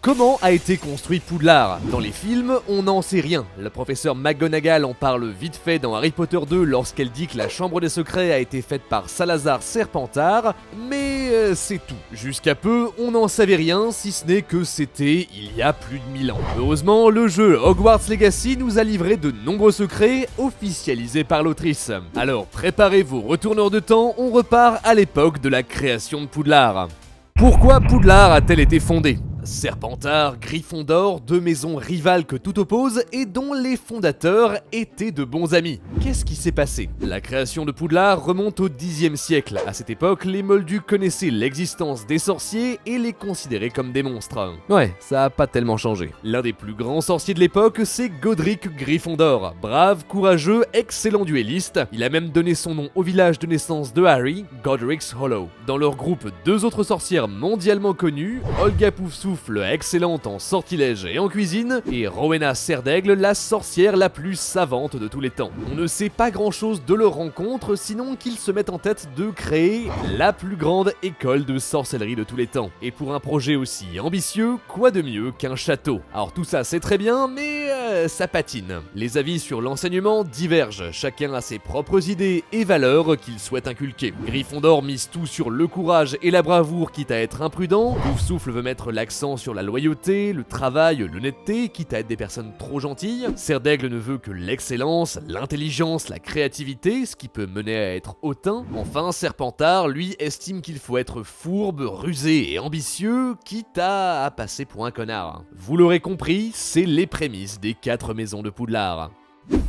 Comment a été construit Poudlard? Dans les films, on n'en sait rien. Le professeur McGonagall en parle vite fait dans Harry Potter 2 lorsqu'elle dit que la Chambre des Secrets a été faite par Salazar Serpentard, mais c'est tout. Jusqu'à peu, on n'en savait rien, si ce n'est que c'était il y a plus de 1000 ans. Heureusement, le jeu Hogwarts Legacy nous a livré de nombreux secrets officialisés par l'autrice. Alors préparez vos retourneurs de temps, on repart à l'époque de la création de Poudlard. Pourquoi Poudlard a-t-elle été fondée? Serpentard, Gryffondor, deux maisons rivales que tout oppose et dont les fondateurs étaient de bons amis. Qu'est-ce qui s'est passé? La création de Poudlard remonte au Xe siècle. À cette époque, les Moldus connaissaient l'existence des sorciers et les considéraient comme des monstres. Ouais, ça a pas tellement changé. L'un des plus grands sorciers de l'époque, c'est Godric Gryffondor. Brave, courageux, excellent duelliste. Il a même donné son nom au village de naissance de Harry, Godric's Hollow. Dans leur groupe, deux autres sorcières mondialement connues, Olga Poufsouffle, excellente en sortilège et en cuisine, et Rowena Serdaigle, la sorcière la plus savante de tous les temps. On ne sait pas grand chose de leur rencontre, sinon qu'ils se mettent en tête de créer la plus grande école de sorcellerie de tous les temps. Et pour un projet aussi ambitieux, quoi de mieux qu'un château? Alors tout ça c'est très bien, mais ça patine. Les avis sur l'enseignement divergent, chacun a ses propres idées et valeurs qu'il souhaite inculquer. Gryffondor mise tout sur le courage et la bravoure quitte à être imprudent, Poufsouffle veut mettre l'accent sur la loyauté, le travail, l'honnêteté, quitte à être des personnes trop gentilles. Serdaigle ne veut que l'excellence, l'intelligence, la créativité, ce qui peut mener à être hautain. Enfin, Serpentard, lui, estime qu'il faut être fourbe, rusé et ambitieux, quitte à passer pour un connard. Vous l'aurez compris, c'est les prémices des 4 maisons de Poudlard.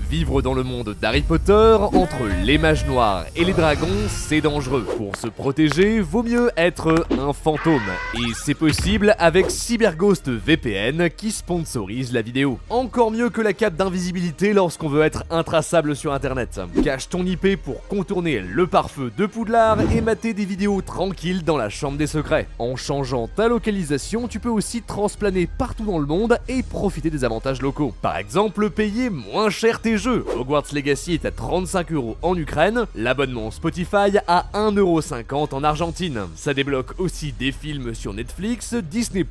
Vivre dans le monde d'Harry Potter, entre les mages noirs et les dragons, c'est dangereux. Pour se protéger, vaut mieux être un fantôme. Et c'est possible avec CyberGhost VPN qui sponsorise la vidéo. Encore mieux que la cape d'invisibilité lorsqu'on veut être intraçable sur internet. Cache ton IP pour contourner le pare-feu de Poudlard et mater des vidéos tranquilles dans la chambre des secrets. En changeant ta localisation, tu peux aussi transplaner partout dans le monde et profiter des avantages locaux. Par exemple, payer moins cher tes jeux. Hogwarts Legacy est à 35€ en Ukraine, l'abonnement Spotify à 1,50€ en Argentine. Ça débloque aussi des films sur Netflix, Disney+,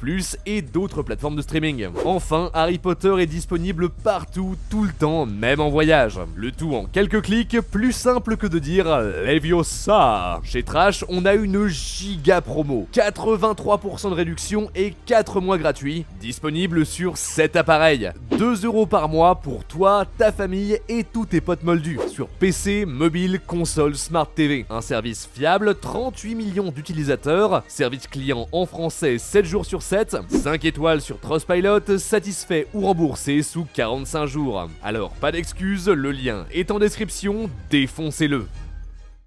et d'autres plateformes de streaming. Enfin, Harry Potter est disponible partout, tout le temps, même en voyage. Le tout en quelques clics, plus simple que de dire Leviosa. Chez Trash, on a une giga promo, 83% de réduction et 4 mois gratuits, disponible sur 7 appareils. 2€ par mois pour toi, ta famille et tous tes potes moldus sur PC, mobile, console, Smart TV. Un service fiable, 38 millions d'utilisateurs, service client en français 7 jours sur 7, 5 étoiles sur Trustpilot, satisfait ou remboursé sous 45 jours. Alors pas d'excuses, le lien est en description, défoncez-le.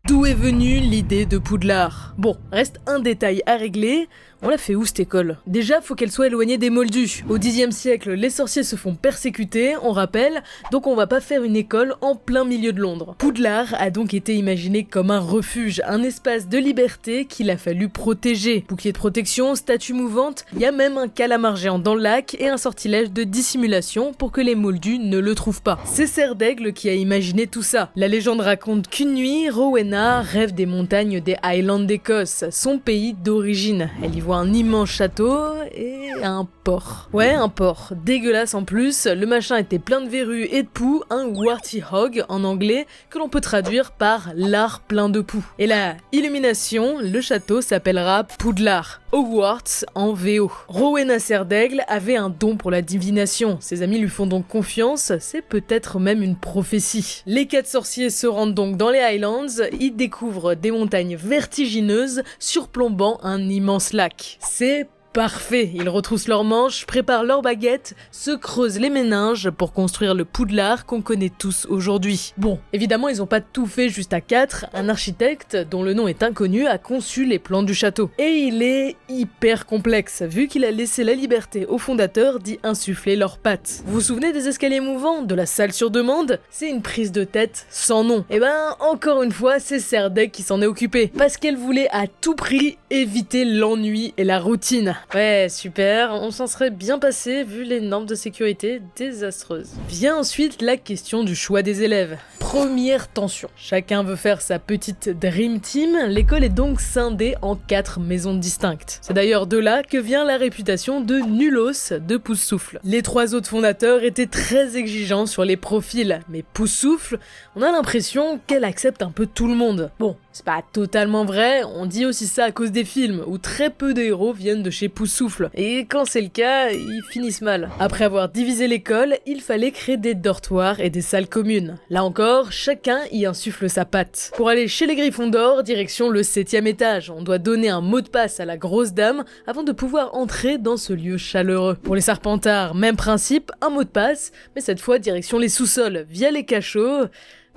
D'où est venue l'idée de Poudlard? Bon, reste un détail à régler. On l'a fait où cette école? Déjà, faut qu'elle soit éloignée des Moldus. Au Xe siècle, les sorciers se font persécuter, on rappelle, donc on va pas faire une école en plein milieu de Londres. Poudlard a donc été imaginé comme un refuge, un espace de liberté qu'il a fallu protéger. Bouclier de protection, statue mouvante, il y a même un calamar géant dans le lac et un sortilège de dissimulation pour que les Moldus ne le trouvent pas. C'est Serdaigle qui a imaginé tout ça. La légende raconte qu'une nuit, Rowena rêve des montagnes des Highlands d'Écosse, son pays d'origine. Elle y voit un immense château et un port. Ouais, un port. Dégueulasse en plus, le machin était plein de verrues et de poux, un warthog en anglais, que l'on peut traduire par l'art plein de poux. Et la illumination, le château s'appellera Poudlard. Hogwarts en VO. Rowena Serdaigle avait un don pour la divination. Ses amis lui font donc confiance, c'est peut-être même une prophétie. Les 4 sorciers se rendent donc dans les Highlands, ils découvrent des montagnes vertigineuses surplombant un immense lac. C'est parfait, ils retroussent leurs manches, préparent leurs baguettes, se creusent les méninges pour construire le Poudlard qu'on connaît tous aujourd'hui. Bon, évidemment ils ont pas tout fait juste à 4, un architecte, dont le nom est inconnu, a conçu les plans du château. Et il est hyper complexe, vu qu'il a laissé la liberté aux fondateurs d'y insuffler leurs pattes. Vous vous souvenez des escaliers mouvants, de la salle sur demande? C'est une prise de tête sans nom. Et ben, encore une fois, c'est Serdaigle qui s'en est occupé, parce qu'elle voulait à tout prix éviter l'ennui et la routine. Ouais, super, on s'en serait bien passé vu les normes de sécurité désastreuses. Vient ensuite la question du choix des élèves. Première tension. Chacun veut faire sa petite Dream Team, l'école est donc scindée en 4 maisons distinctes. C'est d'ailleurs de là que vient la réputation de nullos de Poussoufle. Les 3 autres fondateurs étaient très exigeants sur les profils, mais Poussoufle, on a l'impression qu'elle accepte un peu tout le monde. Bon, c'est pas totalement vrai, on dit aussi ça à cause des films, où très peu de héros viennent de chez Poussoufle, et quand c'est le cas, ils finissent mal. Après avoir divisé l'école, il fallait créer des dortoirs et des salles communes. Là encore, chacun y insuffle sa patte. Pour aller chez les Gryffondor, direction le 7e étage, on doit donner un mot de passe à la grosse dame avant de pouvoir entrer dans ce lieu chaleureux. Pour les Serpentards, même principe, un mot de passe, mais cette fois direction les sous-sols, via les cachots.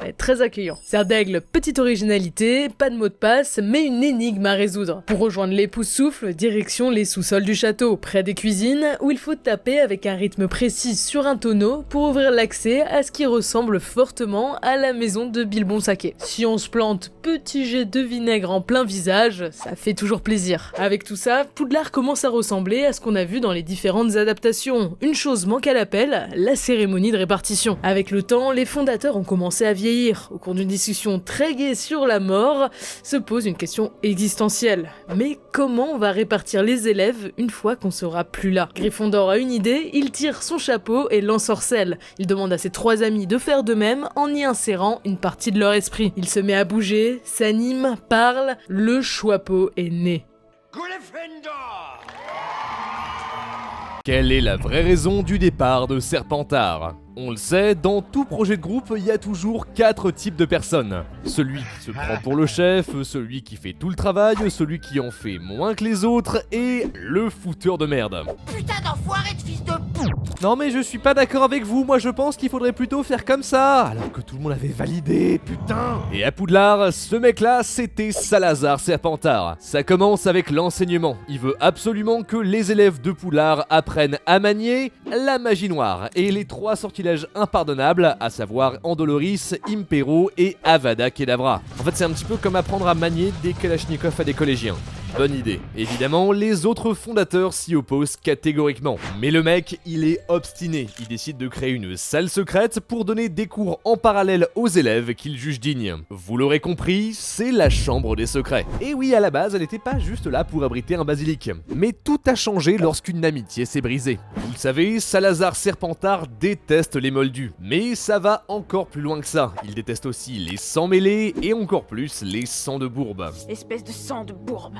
Ouais, très accueillant. Serdaigle, petite originalité, pas de mot de passe, mais une énigme à résoudre. Pour rejoindre les Poussoufles, direction les sous-sols du château, près des cuisines, où il faut taper avec un rythme précis sur un tonneau pour ouvrir l'accès à ce qui ressemble fortement à la maison de Bilbon Saké. Si on se plante, petit jet de vinaigre en plein visage, ça fait toujours plaisir. Avec tout ça, Poudlard commence à ressembler à ce qu'on a vu dans les différentes adaptations. Une chose manque à l'appel, la cérémonie de répartition. Avec le temps, les fondateurs ont commencé à vieillir. Au cours d'une discussion très gaie sur la mort, se pose une question existentielle. Mais comment on va répartir les élèves une fois qu'on sera plus là? Gryffondor a une idée, il tire son chapeau et l'ensorcelle. Il demande à ses 3 amis de faire de même en y insérant une partie de leur esprit. Il se met à bouger, s'anime, parle, le chapeau est né. Gryffondor! Quelle est la vraie raison du départ de Serpentard? On le sait, dans tout projet de groupe, il y a toujours 4 types de personnes. Celui qui se prend pour le chef, celui qui fait tout le travail, celui qui en fait moins que les autres, et le fouteur de merde. Putain d'enfoiré de fils de p***! Non mais je suis pas d'accord avec vous, moi je pense qu'il faudrait plutôt faire comme ça, alors que tout le monde avait validé, putain. Et à Poudlard, ce mec-là, c'était Salazar Serpentard. Ça commence avec l'enseignement. Il veut absolument que les élèves de Poudlard apprennent à manier la magie noire, et les 3 sorties impardonnable, à savoir Andoloris, Impero et Avada Kedavra. En fait, c'est un petit peu comme apprendre à manier des Kalachnikov à des collégiens. Bonne idée. Évidemment, les autres fondateurs s'y opposent catégoriquement. Mais le mec, il est obstiné. Il décide de créer une salle secrète pour donner des cours en parallèle aux élèves qu'il juge dignes. Vous l'aurez compris, c'est la chambre des secrets. Et oui, à la base, elle n'était pas juste là pour abriter un basilic. Mais tout a changé lorsqu'une amitié s'est brisée. Vous le savez, Salazar Serpentard déteste les moldus. Mais ça va encore plus loin que ça. Il déteste aussi les sangs mêlés et encore plus les sangs de bourbe. Espèce de sang de bourbe.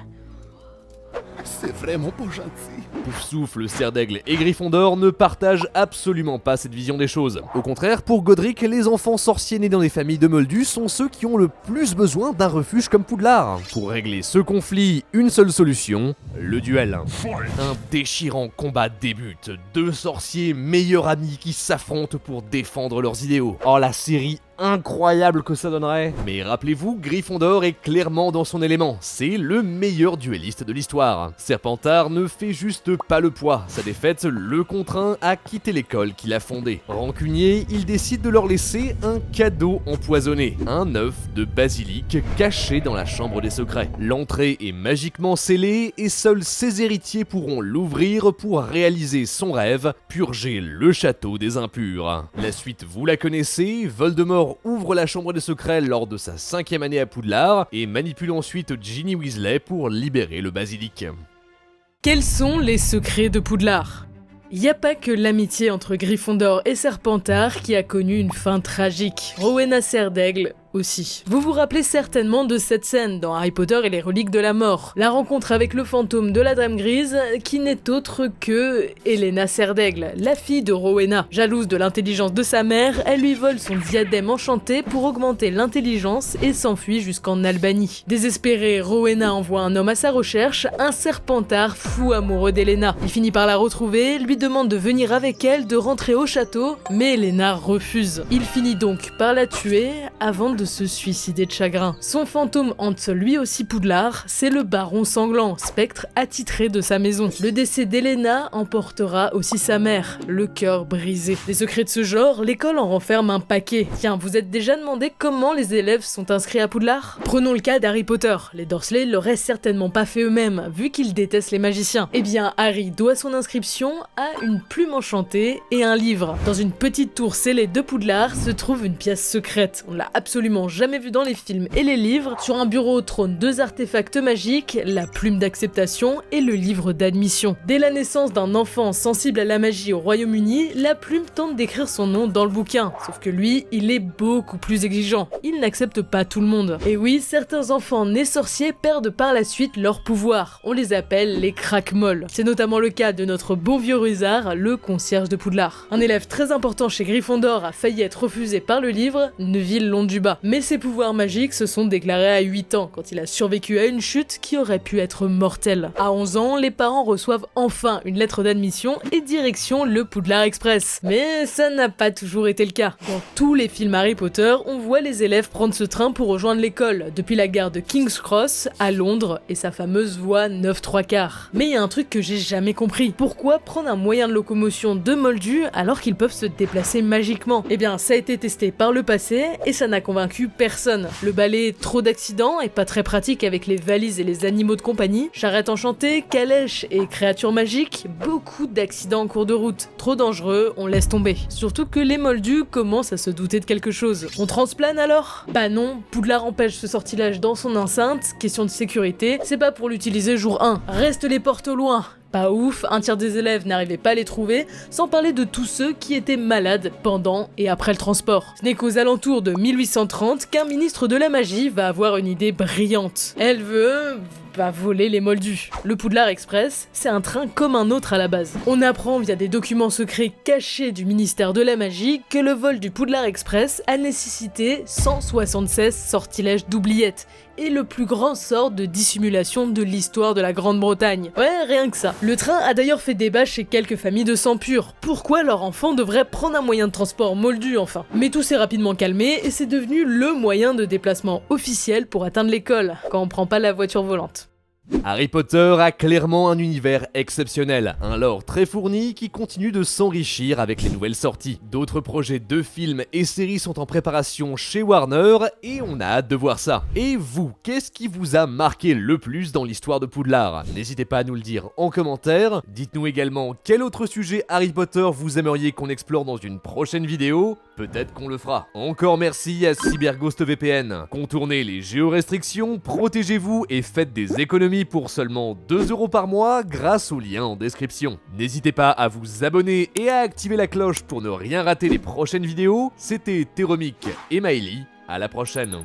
C'est vraiment pas gentil. Poufsouffle, Serdaigle et Gryffondor ne partagent absolument pas cette vision des choses. Au contraire, pour Godric, les enfants sorciers nés dans des familles de moldus sont ceux qui ont le plus besoin d'un refuge comme Poudlard. Pour régler ce conflit, une seule solution, le duel. Un déchirant combat débute. 2 sorciers meilleurs amis qui s'affrontent pour défendre leurs idéaux. Oh, la série incroyable que ça donnerait. Mais rappelez-vous, Gryffondor est clairement dans son élément. C'est le meilleur duelliste de l'histoire. Serpentard ne fait juste pas le poids. Sa défaite le contraint à quitter l'école qu'il a fondée. Rancunier, il décide de leur laisser un cadeau empoisonné. Un œuf de basilic caché dans la chambre des secrets. L'entrée est magiquement scellée et seuls ses héritiers pourront l'ouvrir pour réaliser son rêve, purger le château des impurs. La suite, vous la connaissez, Voldemort ouvre la chambre des secrets lors de sa 5e année à Poudlard et manipule ensuite Ginny Weasley pour libérer le basilic. Quels sont les secrets de Poudlard? Y a pas que l'amitié entre Gryffondor et Serpentard qui a connu une fin tragique. Rowena Serdaigle aussi. Vous vous rappelez certainement de cette scène dans Harry Potter et les reliques de la mort. La rencontre avec le fantôme de la Dame Grise, qui n'est autre que Helena Serdaigle, la fille de Rowena. Jalouse de l'intelligence de sa mère, elle lui vole son diadème enchanté pour augmenter l'intelligence et s'enfuit jusqu'en Albanie. Désespérée, Rowena envoie un homme à sa recherche, un Serpentard fou amoureux d'Helena. Il finit par la retrouver, lui demande de venir avec elle, de rentrer au château, mais Helena refuse. Il finit donc par la tuer avant de de se suicider de chagrin. Son fantôme hante lui aussi Poudlard, c'est le baron sanglant, spectre attitré de sa maison. Le décès d'Elena emportera aussi sa mère, le cœur brisé. Des secrets de ce genre, l'école en renferme un paquet. Tiens, vous êtes déjà demandé comment les élèves sont inscrits à Poudlard? Prenons le cas d'Harry Potter. Les Dursley l'auraient certainement pas fait eux-mêmes, vu qu'ils détestent les magiciens. Eh bien, Harry doit son inscription à une plume enchantée et un livre. Dans une petite tour scellée de Poudlard se trouve une pièce secrète. On l'a absolument jamais vue dans les films et les livres. Sur un bureau trônent deux artefacts magiques, la plume d'acceptation et le livre d'admission. Dès la naissance d'un enfant sensible à la magie au Royaume-Uni, la plume tente d'écrire son nom dans le bouquin. Sauf que lui, il est beaucoup plus exigeant. Il n'accepte pas tout le monde. Et oui, certains enfants nés sorciers perdent par la suite leur pouvoir. On les appelle les craquemolles. C'est notamment le cas de notre bon vieux Rusard, le concierge de Poudlard. Un élève très important chez Gryffondor a failli être refusé par le livre Neville Londubat. Mais ses pouvoirs magiques se sont déclarés à 8 ans, quand il a survécu à une chute qui aurait pu être mortelle. À 11 ans, les parents reçoivent enfin une lettre d'admission et direction le Poudlard Express. Mais ça n'a pas toujours été le cas. Dans tous les films Harry Potter, on voit les élèves prendre ce train pour rejoindre l'école, depuis la gare de King's Cross à Londres et sa fameuse voie 9/3. Mais il y a un truc que j'ai jamais compris. Pourquoi prendre un moyen de locomotion de Moldu alors qu'ils peuvent se déplacer magiquement? Eh bien, ça a été testé par le passé et ça n'a convaincu personne. Le balai trop d'accidents et pas très pratique avec les valises et les animaux de compagnie, charrette enchantée, calèche et créatures magiques, beaucoup d'accidents en cours de route. Trop dangereux, on laisse tomber. Surtout que les Moldus commencent à se douter de quelque chose. On transplane alors? Bah non, Poudlard empêche ce sortilège dans son enceinte, question de sécurité, c'est pas pour l'utiliser jour 1. Reste les portes au loin. Pas ouf, un tiers des élèves n'arrivaient pas à les trouver, sans parler de tous ceux qui étaient malades pendant et après le transport. Ce n'est qu'aux alentours de 1830 qu'un ministre de la magie va avoir une idée brillante. Elle veut voler les Moldus. Le Poudlard Express, c'est un train comme un autre à la base. On apprend via des documents secrets cachés du ministère de la magie que le vol du Poudlard Express a nécessité 176 sortilèges d'oubliettes et le plus grand sort de dissimulation de l'histoire de la Grande-Bretagne. Ouais, rien que ça. Le train a d'ailleurs fait débat chez quelques familles de sang pur. Pourquoi leur enfant devrait prendre un moyen de transport moldu enfin? Mais tout s'est rapidement calmé et c'est devenu le moyen de déplacement officiel pour atteindre l'école, quand on prend pas la voiture volante. Harry Potter a clairement un univers exceptionnel, un lore très fourni qui continue de s'enrichir avec les nouvelles sorties. D'autres projets de films et séries sont en préparation chez Warner et on a hâte de voir ça. Et vous, qu'est-ce qui vous a marqué le plus dans l'histoire de Poudlard? N'hésitez pas à nous le dire en commentaire. Dites-nous également quel autre sujet Harry Potter vous aimeriez qu'on explore dans une prochaine vidéo. Peut-être qu'on le fera. Encore merci à CyberGhost VPN. Contournez les géorestrictions, protégez-vous et faites des économies pour seulement 2 € par mois grâce au lien en description. N'hésitez pas à vous abonner et à activer la cloche pour ne rien rater les prochaines vidéos. C'était Teromic et Maëly. À la prochaine.